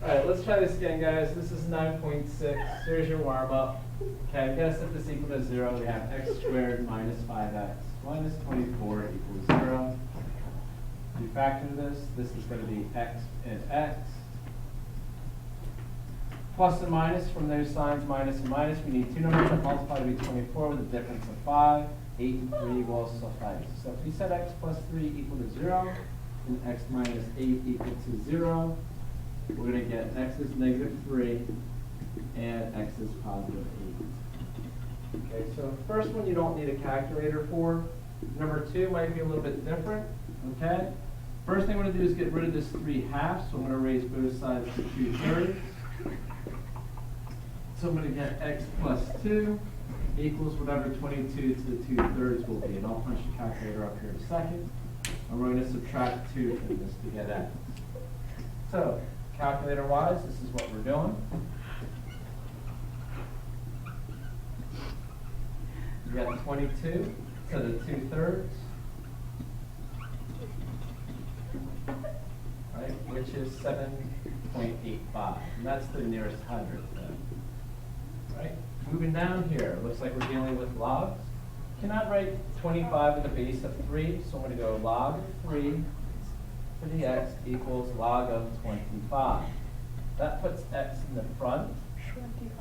All right, let's try this again, guys. This is 9.6. Here's your warm-up. Okay, we've got to set this equal to 0. We have x squared minus 5x minus 24 equals 0. If you factor this is going to be x and x. Plus and minus from those signs, minus and minus. We need two numbers that multiply to be 24 with a difference of 5. 8 and 3 will also suffice. So if we set x plus 3 equal to 0, and x minus 8 equal to 0, we're going to get x is negative 3 and x is positive 8. Okay, so first one you don't need a calculator for. Number 2 might be a little bit different. Okay, first thing I'm going to do is get rid of this 3/2, so I'm going to raise both sides to 2/3. So I'm going to get x plus 2 equals whatever 22 to the 2/3 will be. And I'll punch the calculator up here in a second. And we're going to subtract 2 from this to get x. So, calculator-wise, this is what we're doing. We got 22 to the 2/3, right, which is 7.85. And that's the nearest hundredth then. Right? Moving down here, looks like we're dealing with logs. Cannot write 25 in the base of 3, so I'm going to go log of 3 to the x equals log of 25. That puts x in the front. 25.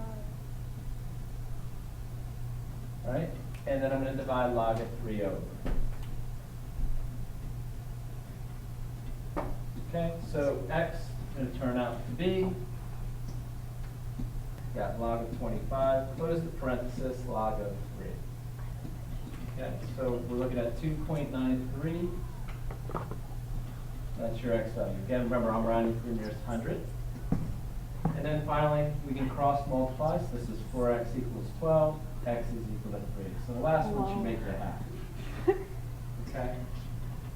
Right? And then I'm going to divide log of 3 over. Okay, so x is going to turn out to be, got log of 25, close the parenthesis, log of 3. Okay, so we're looking at 2.93. That's your x value. Again, remember, I'm rounding to the nearest hundredth. And then finally, we can cross multiply. So this is 4x equals 12, x is equal to 3. So the last one should make you happy. Okay?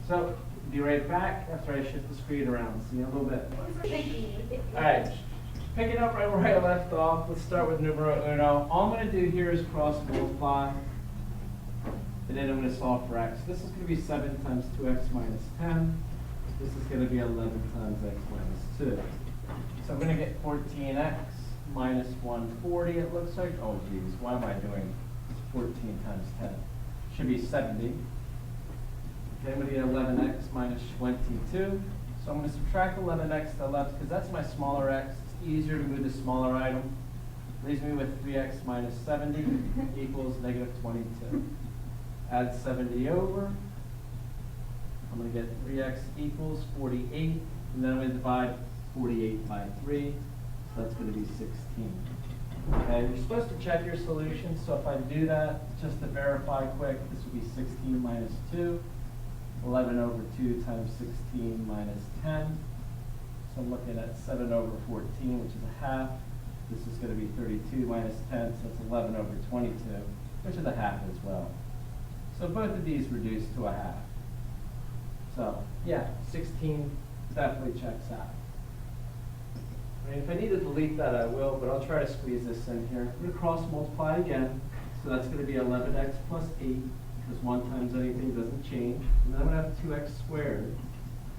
So, be right back after I shift the screen around. See you in a little bit. All right. Picking up right where I left off, let's start with numero uno. All I'm going to do here is cross multiply. And then I'm going to solve for x. This is going to be 7 times 2x minus 10. This is going to be 11 times x minus 2. So I'm going to get 14x minus 140, it looks like. Oh, geez, why am I doing 14 times 10? Should be 70. Okay, I'm going to get 11x minus 22. So I'm going to subtract 11x to the left, because that's my smaller x. It's easier to move the smaller item. Leaves me with 3x minus 70 equals negative 22. Add 70 over. I'm going to get 3x equals 48, and then I'm going to divide 48 by 3, so that's going to be 16. Okay, you're supposed to check your solution, so if I do that, just to verify quick, this would be 16 minus 2, 11 over 2 times 16 minus 10. So I'm looking at 7 over 14, which is a half. This is going to be 32 minus 10, so it's 11 over 22, which is a half as well. So both of these reduce to a half. So, yeah, 16 definitely checks out. I mean, if I need to delete that, I will, but I'll try to squeeze this in here. I'm going to cross multiply again. So that's going to be 11x plus 8, because 1 times anything doesn't change. And then I'm going to have 2x squared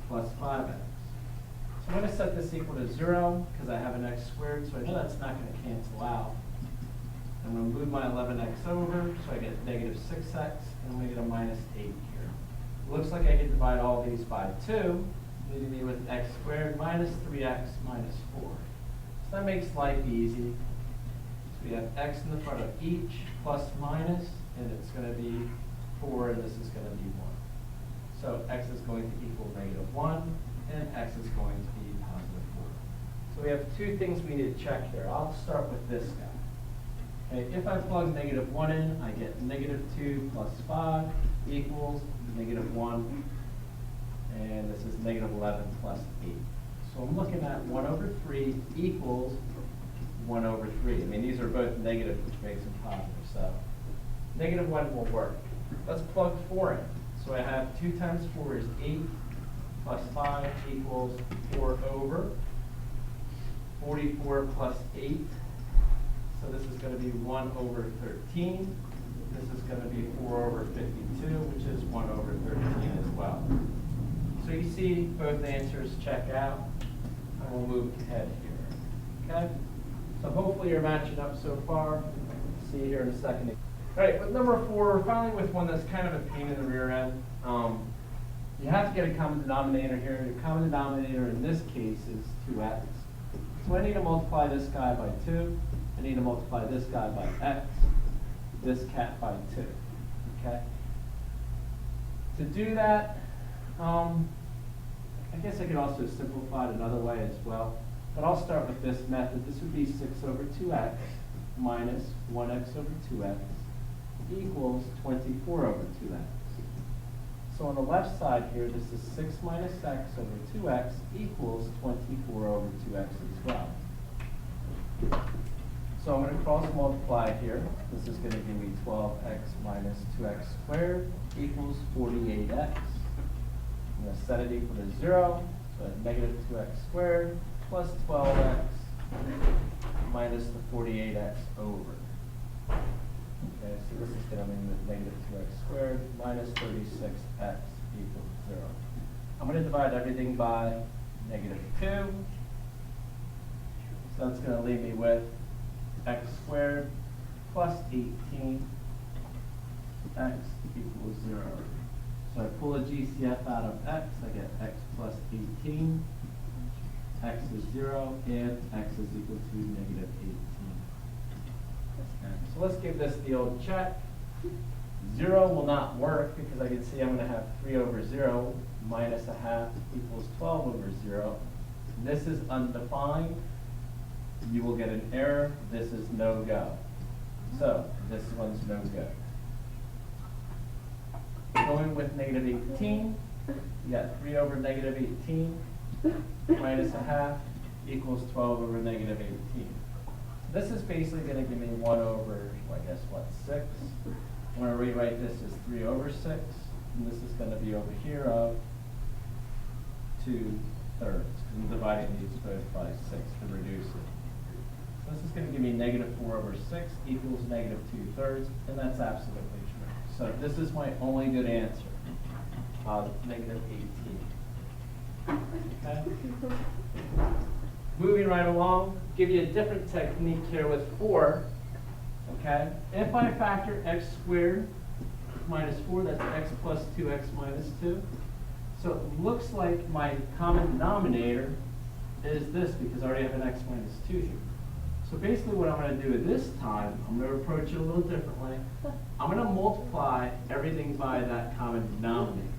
plus 5x. So I'm going to set this equal to 0, because I have an x squared, so I know that's not going to cancel out. I'm going to move my 11x over, so I get negative 6x, and I'm going to get a minus 8 here. Looks like I can divide all these by 2, leaving me with x squared minus 3x minus 4. So that makes life easy. So we have x in the front of each, plus minus, and it's going to be 4, and this is going to be 1. So x is going to equal negative 1, and x is going to be positive 4. So we have two things we need to check here. I'll start with this guy. Okay, if I plug negative 1 in, I get negative 2 plus 5 equals negative 1, and this is negative 11 plus 8. So I'm looking at 1 over 3 equals 1 over 3. I mean, these are both negative, which makes them positive, so negative 1 will work. Let's plug 4 in. So I have 2 times 4 is 8, plus 5 equals 4 over 44 plus 8. So this is going to be 1 over 13. This is going to be 4 over 52, which is 1 over 13 as well. So you see both answers check out, and we'll move ahead here. Okay? So hopefully you're matching up so far. See you here in a second. All right, with number 4, we're finally with one that's kind of a pain in the rear end. You have to get a common denominator here. Your common denominator in this case is 2x. So I need to multiply this guy by 2. I need to multiply this guy by x, this cat by 2. Okay? To do that, I guess I could also simplify it another way as well. But I'll start with this method. This would be 6 over 2x minus 1x over 2x equals 24 over 2x. So on the left side here, this is 6 minus x over 2x equals 24 over 2x as well. So I'm going to cross multiply here. This is going to give me 12x minus 2x squared equals 48x. I'm going to set it equal to 0, so negative 2x squared plus 12x minus the 48x over. Okay, so this is going to mean that negative 2x squared minus 36x equals 0. I'm going to divide everything by negative 2. So that's going to leave me with x squared plus 18 x equals 0. So I pull a GCF out of x, I get x plus 18, x is 0, and x is equal to negative 18. Okay. So let's give this the old check. 0 will not work because I can see I'm going to have 3 over 0 minus a half equals 12 over 0. This is undefined. You will get an error. This is no go. So this one's no go. Going with negative 18, you got 3 over negative 18 minus a half equals 12 over negative 18. This is basically going to give me 1 over, I guess, what, 6? I'm going to rewrite this as 3 over 6. And this is going to be over here of 2/3. Because I'm dividing these both by 6 to reduce it. So this is going to give me negative 4 over 6 equals negative 2/3. And that's absolutely true. So this is my only good answer. Negative 18. Okay? Moving right along, give you a different technique here with 4. Okay? If I factor x squared minus 4, that's x plus 2x minus 2. So it looks like my common denominator is this because I already have an x minus 2 here. So basically what I'm going to do this time, I'm going to approach it a little differently. I'm going to multiply everything by that common denominator.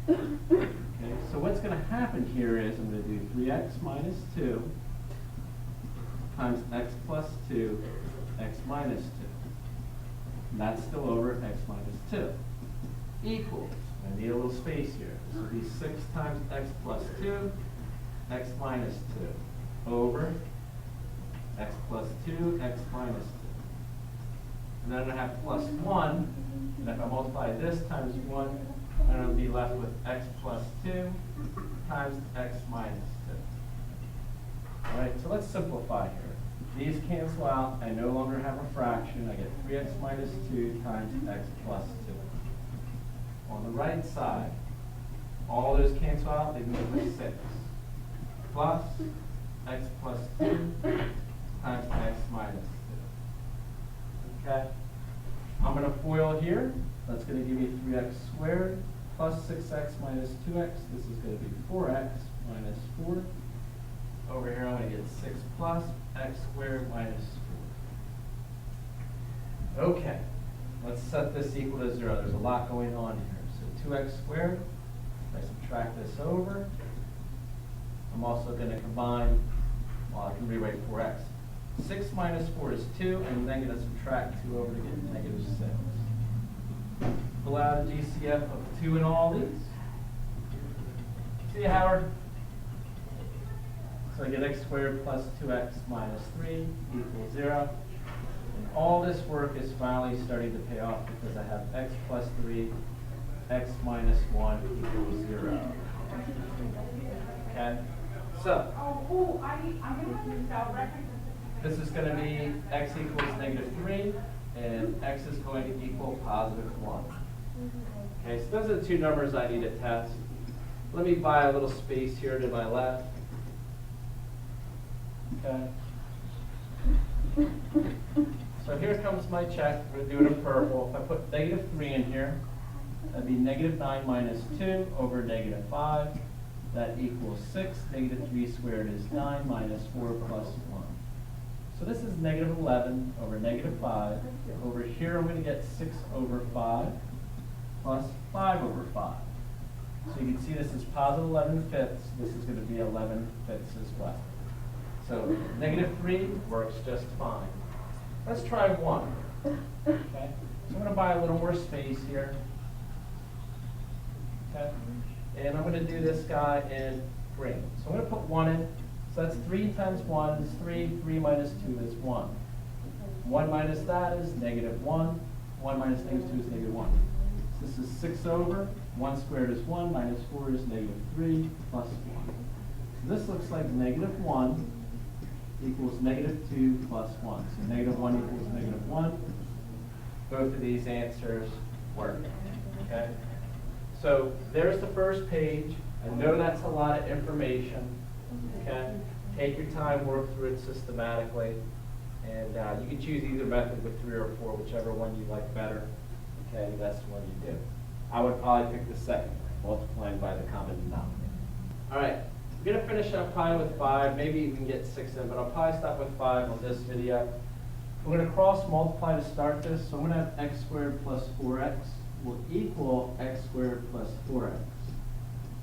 Okay, so what's going to happen here is I'm going to do 3x minus 2 times x plus 2, x minus 2. And that's still over x minus 2. Equals, I need a little space here. This will be 6 times x plus 2, x minus 2, over x plus 2, x minus 2. And then I'm going to have plus 1, and if I multiply this times 1, I'm going to be left with x plus 2 times x minus 2. All right, so let's simplify here. These cancel out. I no longer have a fraction. I get 3x minus 2 times x plus 2. On the right side, all those cancel out. They move with 6. Plus x plus 2 times x minus 2. Okay? I'm going to FOIL here. That's going to give me 3x squared plus 6x minus 2x. This is going to be 4x minus 4. Over here, I'm going to get 6 plus x squared minus 4. Okay, let's set this equal to 0. There's a lot going on here. So 2x squared, if I subtract this over, I'm also going to combine, well, I can rewrite 4x. 6 minus 4 is 2, and then I'm going to subtract 2 over to get negative 6. Pull out a GCF of 2 in all these. See you, Howard. So I get x squared plus 2x minus 3 equals 0. And all this work is finally starting to pay off because I have x plus 3, x minus 1 equals 0. Okay? So, this is going to be x equals negative 3, and x is going to equal positive 1. Okay, so those are the two numbers I need to test. Let me buy a little space here to my left. Okay. So here comes my check. I'm going to do it in purple. If I put -3 in here, that'd be -9 minus 2 over -5. That equals 6. -3 squared is 9 minus 4 plus 1. So this is -11 over -5. Over here, I'm going to get 6 over 5 plus 5 over 5. So you can see this is positive 11/5. This is going to be 11/5 as well. So -3 works just fine. Let's try 1. Okay? So I'm going to buy a little more space here. Okay? And I'm going to do this guy in green. So I'm going to put 1 in. So that's 3 times 1 is 3. 3 minus 2 is 1. 1 minus that is -1. 1 minus -2 is -1. So this is 6 over. 1 squared is 1. Minus 4 is -3 plus 1. So this looks like -1 equals -2 plus 1. So -1 equals -1. Both of these answers work. Okay? So there's the first page. I know that's a lot of information. Okay? Take your time, work through it systematically. And you can choose either method with 3 or 4, whichever one you like better. Okay, that's the one you do. I would probably pick the second one, multiplying by the common denominator. All right, we're going to finish up probably with 5. Maybe you can get 6 in, but I'll probably stop with 5 on this video. We're going to cross multiply to start this. So I'm going to have x squared plus 4x will equal x squared plus 4x.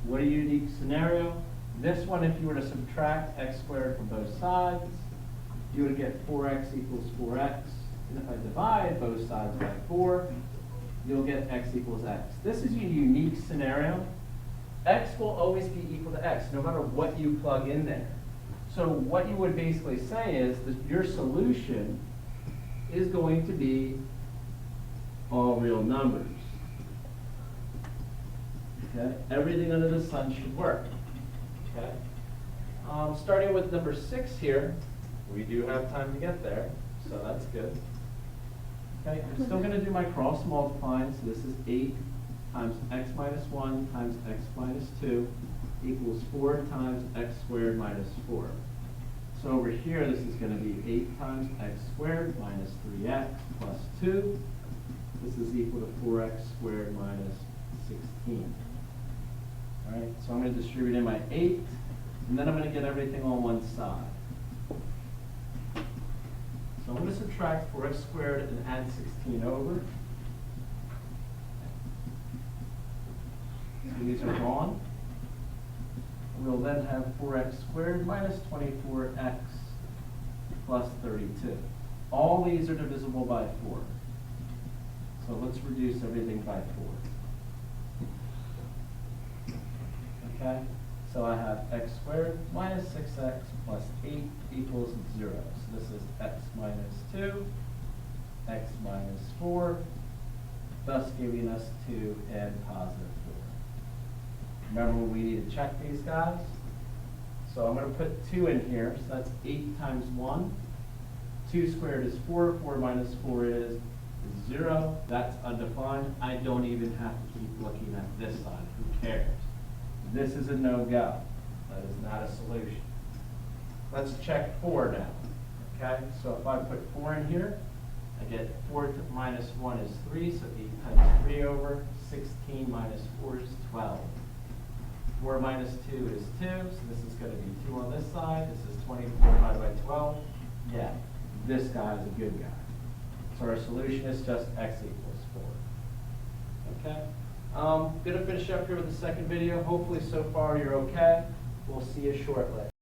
What a unique scenario. This one, if you were to subtract x squared from both sides, you would get 4x equals 4x. And if I divide both sides by 4, you'll get x equals x. This is a unique scenario. X will always be equal to x, no matter what you plug in there. So what you would basically say is that your solution is going to be all real numbers. Okay? Everything under the sun should work. Okay? Starting with number 6 here, we do have time to get there, so that's good. Okay, I'm still going to do my cross multiplying, so this is 8 times x minus 1 times x minus 2 equals 4 times x squared minus 4. So over here, this is going to be 8 times x squared minus 3x plus 2. This is equal to 4x squared minus 16. All right, so I'm going to distribute in my 8, and then I'm going to get everything on one side. So I'm going to subtract 4x squared and add 16 over. So these are gone. We'll then have 4x squared minus 24x plus 32. All these are divisible by 4. So let's reduce everything by 4. Okay? So I have x squared minus 6x plus 8 equals 0. So this is x minus 2, x minus 4, thus giving us 2 and positive 4. Remember, we need to check these guys. So I'm going to put 2 in here. So that's 8 times 1. 2 squared is 4. 4 minus 4 is 0. That's undefined. I don't even have to keep looking at this side. Who cares? This is a no-go. That is not a solution. Let's check 4 now. Okay, so if I put 4 in here, I get 4 minus 1 is 3, so 8 times 3 over. 16 minus 4 is 12. 4 minus 2 is 2, so this is going to be 2 on this side. This is 24 divided by 12. Yeah, this guy is a good guy. So our solution is just x equals 4. Okay? I'm going to finish up here with the second video. Hopefully so far you're okay. We'll see you shortly.